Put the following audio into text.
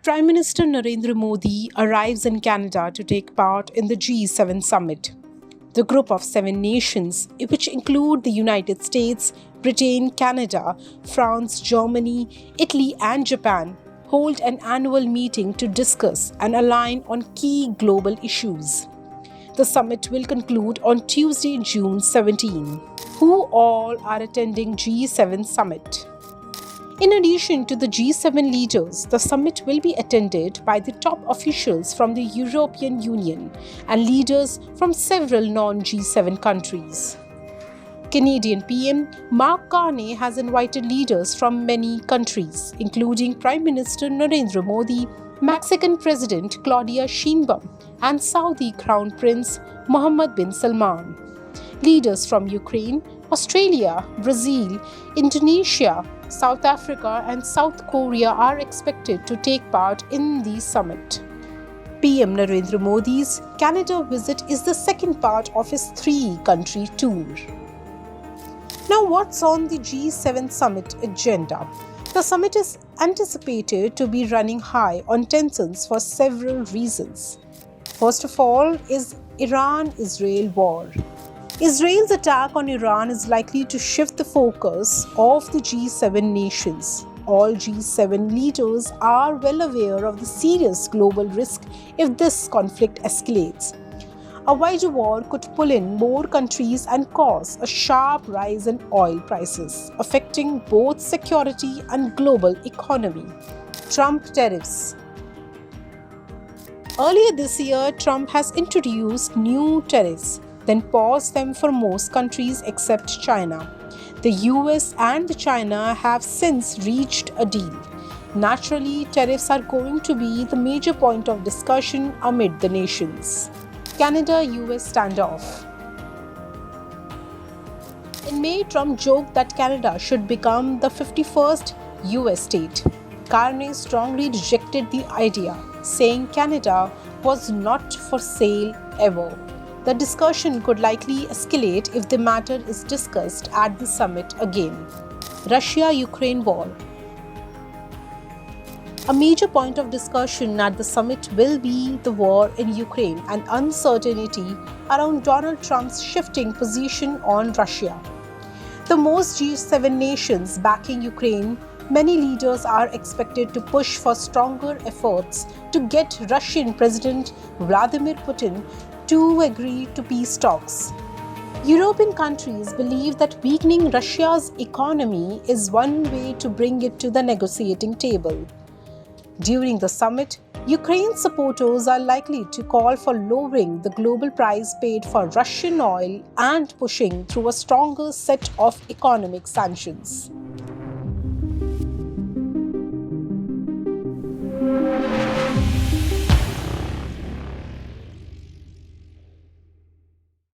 Prime Minister Narendra Modi arrives in Canada to take part in the G7 summit. The group of 7 nations, which include the United States, Britain, Canada, France, Germany, Italy, and Japan, hold an annual meeting to discuss and align on key global issues. The summit will conclude on Tuesday, June 17. Who all are attending G7 summit? In addition to the G7 leaders, the summit will be attended by the top officials from the European Union and leaders from several non-G7 countries. Canadian PM Mark Carney has invited leaders from many countries, including Prime Minister Narendra Modi, Mexican President Claudia Sheinbaum, and Saudi Crown Prince Mohammed bin Salman. Leaders from Ukraine, Australia, Brazil, Indonesia, South Africa and South Korea are expected to take part in the summit. PM Narendra Modi's Canada visit is the second part of his 3-country tour. Now, what's on the G7 summit agenda? The summit is anticipated to be running high on tensions for several reasons. First of all is Iran-Israel war. Israel's attack on Iran is likely to shift the focus of the G7 nations. All G7 leaders are well aware of the serious global risk if this conflict escalates. A wider war could pull in more countries and cause a sharp rise in oil prices, affecting both security and global economy. Trump tariffs. Earlier this year, Trump has introduced new tariffs, then paused them for most countries except China. The US and China have since reached a deal. Naturally, tariffs are going to be the major point of discussion amid the nations. Canada-US standoff. In May, Trump joked that Canada should become the 51st US state. Carney strongly rejected the idea, saying Canada was not for sale ever. The discussion could likely escalate if the matter is discussed at the summit again. Russia-Ukraine war. A major point of discussion at the summit will be the war in Ukraine and uncertainty around Donald Trump's shifting position on Russia. The most G7 nations backing Ukraine, many leaders are expected to push for stronger efforts to get Russian President Vladimir Putin to agree to peace talks. European countries believe that weakening Russia's economy is one way to bring it to the negotiating table. During the summit, Ukraine supporters are likely to call for lowering the global price paid for Russian oil and pushing through a stronger set of economic sanctions.